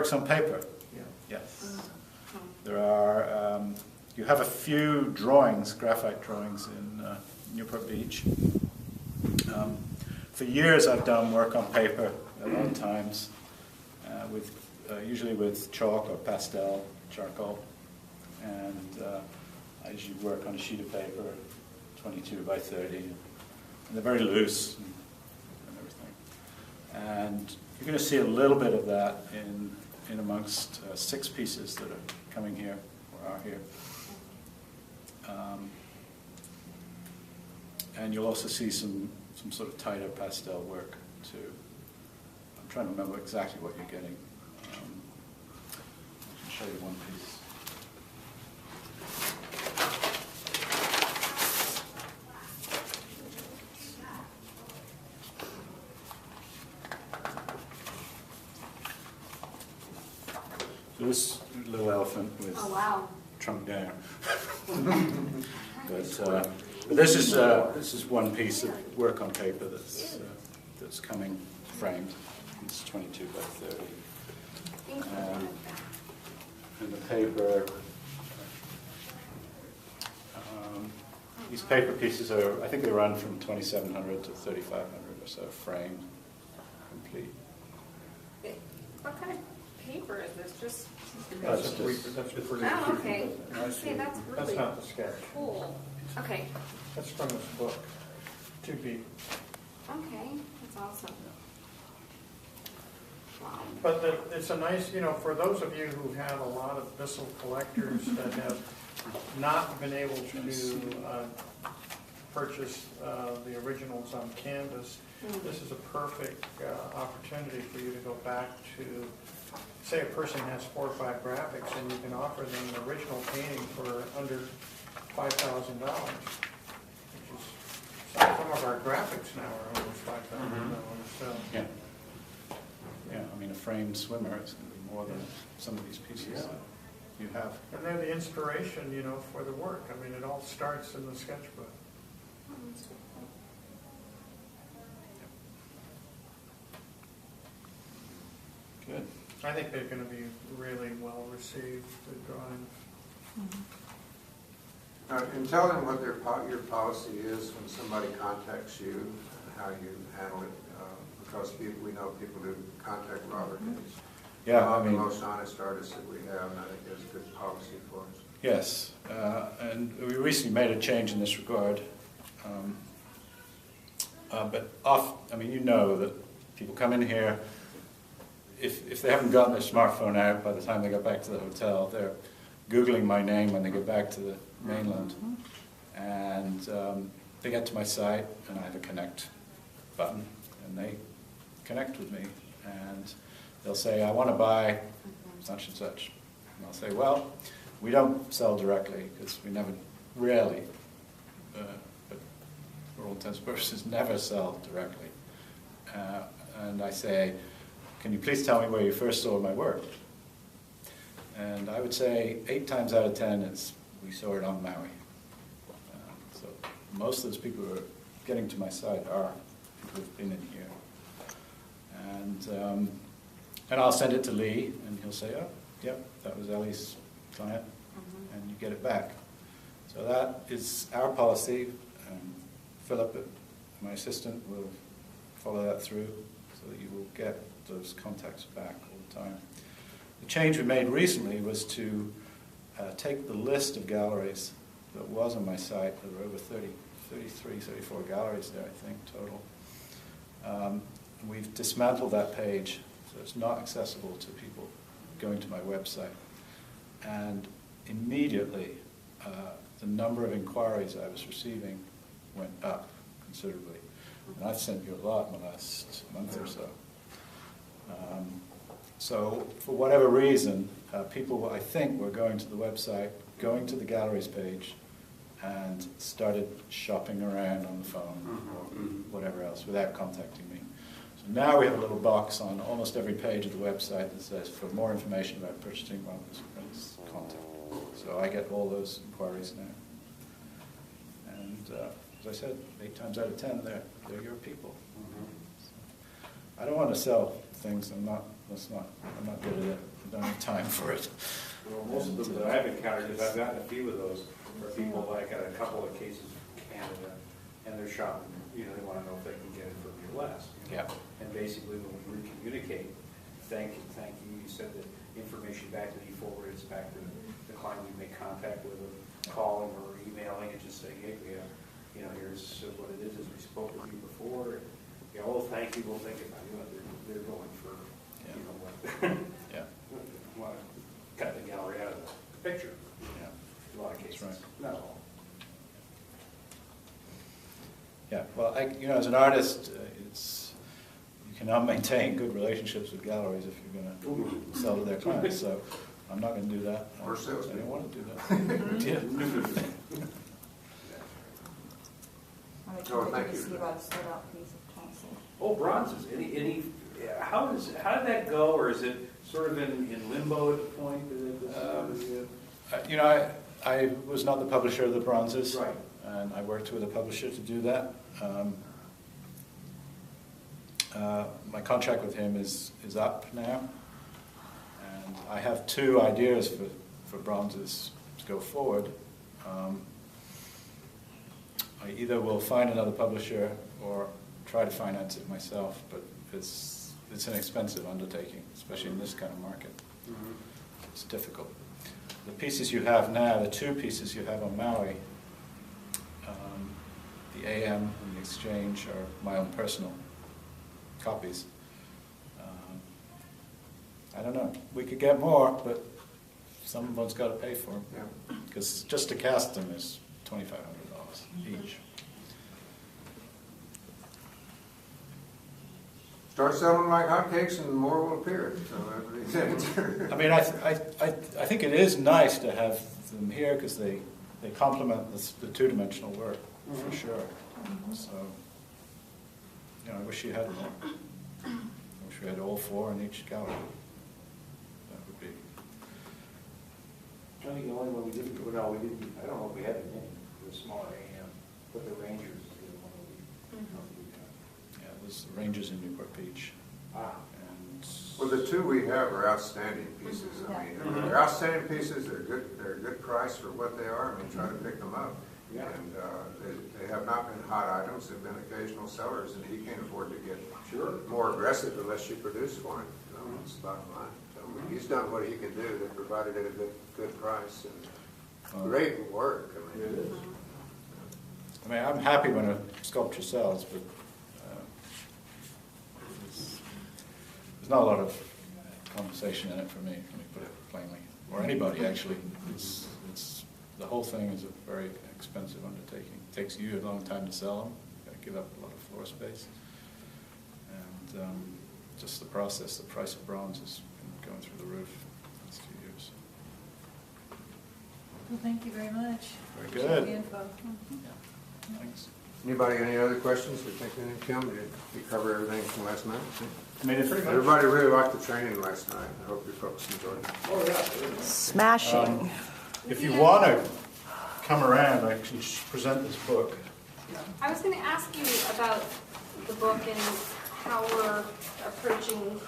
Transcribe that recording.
works on paper. Yeah. Yes. There are, you have a few drawings, graphite drawings in Newport Beach. For years I've done work on paper a lot of times, usually with chalk or pastel, charcoal. And I usually work on a sheet of paper, 22 by 30. And they're very loose and everything. And you're going to see a little bit of that in amongst 6 pieces that are coming here, or are here. And you'll also see some sort of tighter pastel work too. I'm trying to remember exactly what you're getting. I can show you one piece. So this little elephant with trunk down. But this is one piece of work on paper that's coming framed. It's 22 by 30. And the paper, these paper pieces are, I think they run from 2,700 to 3,500 or so framed, complete. What kind of paper is this? Just That's just for the oh, okay. I see. Okay, that's That's really not the sketch. cool. Okay, That's from this book, 2B. okay, that's awesome. Wow. But it's a nice, for those of you who have a lot of Bissell collectors that have not been able to purchase the originals on canvas, this is a perfect opportunity for you to go back to, say a person has 4 or 5 graphics and you can offer them an original painting for under $5,000, which is, some of our graphics now are almost $5,000. So. Yeah. Yeah, I mean, a framed swimmer is going to be more than some of these pieces that you have. And they're the inspiration, for the work. I mean, it all starts in the sketchbook. Good. I think they're going to be really well received, the drawings. And tell them what your policy is when somebody contacts you and how you handle it, because we know people do contact Robert. Yeah, I mean, the most honest artists that we have, and I think there's good policy for us. Yes, and we recently made a change in this regard. But you know that people come in here, if they haven't gotten their smartphone out by the time they get back to the hotel, they're Googling my name when they get back to the mainland. And they get to my site, and I have a connect button, and they connect with me. And they'll say, I want to buy such and such. And I'll say, well, we don't sell directly, because we rarely, but for all intents and purposes, never sell directly. And I say, can you please tell me where you first saw my work? And I would say 8 times out of 10 we saw it on Maui. So most of those people who are getting to my site are people who've been in here. And I'll send it to Lee, and he'll say, oh, yep, that was Ellie's client, and you get it back. So that is our policy. Philip, my assistant, will follow that through so that you will get those contacts back all the time. The change we made recently was to take the list of galleries that was on my site. There were over 33, 34 galleries there, I think, total. We've dismantled that page, so it's not accessible to people going to my website. And immediately, the number of inquiries I was receiving went up considerably. And I've sent you a lot in the last month or so. So for whatever reason, people, I think, were going to the website, going to the galleries page, and started shopping around on the phone or whatever else without contacting me. So now we have a little box on almost every page of the website that says, for more information about purchasing one of this prints, contact. So I get all those inquiries now. And as I said, 8 times out of 10, they're your people. So I don't want to sell things I'm not I'm not good at it. I don't have time for it. Well, most of them that I've encountered, is I've gotten a few of those, where people, like, a couple of cases from Canada, and they're shopping, you know, they want to know if they can get it for your less. You know? Yeah. And basically, when we communicate, thank you said that information back to me forwarded, it's back to the client, we make contact with them, calling or emailing, and just saying, hey, we have, you know, here's what it is, as we spoke with you before, and, yeah, oh, thank you, we'll think about it, you know, they're going for, you know, what, Yeah. want to cut the gallery out of the picture, Yeah. in a lot of cases, That's right. not all. Yeah, well, you know, as an artist, you cannot maintain good relationships with galleries if you're going to sell to their clients, so I'm not going to do that. Or I salespeople. don't want to do that. Yeah. Oh, thank you. See about a stood-out piece of tonsil. Oh, bronzes, how did that go, or is it sort of in limbo at the point that it You know, I was not the publisher of the bronzes. Right. And I worked with a publisher to do that. My contract with him is up now. And I have 2 ideas for bronzes to go forward. I either will find another publisher or try to finance it myself, but it's an expensive undertaking, especially in this kind of market. Mm-hmm. It's difficult. The pieces you have now, the 2 pieces you have on Maui, the AM and the Exchange are my own personal copies. I don't know. We could get more, but someone's got to pay for them. Yeah. Because just to cast them is $2,500 each. Start selling like hotcakes and more will appear, so that's what he said. I mean, I think it is nice to have them here because they complement the 2-dimensional work, for sure. So, you know, I wish you had more. I wish we had all 4 in each gallery. That would be. I think the only one we didn't, no, we didn't, I don't know if we had the name, the smaller AM, but the Rangers is the one that we Yeah, there's the Rangers in Newport Beach. Ah. And Well, the 2 we have are outstanding pieces. I mean, they're outstanding pieces, they're a good price for what they are. I mean, try to pick them up. Yeah. And they have not been hot items, they've been occasional sellers, and he can't afford to get more aggressive unless you produce for him. So it's the bottom line. So he's done what he can do, they provided it at a good price, and great work. I mean, It is. I mean, I'm happy when a sculpture sells, but there's not a lot of conversation in it for me, let me put it plainly, or anybody actually. It's the whole thing is a very expensive undertaking. It takes you a long time to sell them. You've got to give up a lot of floor space, and just the process, the price of bronze has been going through the roof the last 2 years. Well, thank you very much. Very Appreciate good. the info. Yeah. Thanks. Anybody, any other questions? We think anything, Kim? Did we cover everything from last night? I mean, if Everybody really liked the training last night. I hope you folks enjoyed it. Oh, yeah. Smashing. If you want to come around, I actually present this book. I was going to ask you about the book and how we're approaching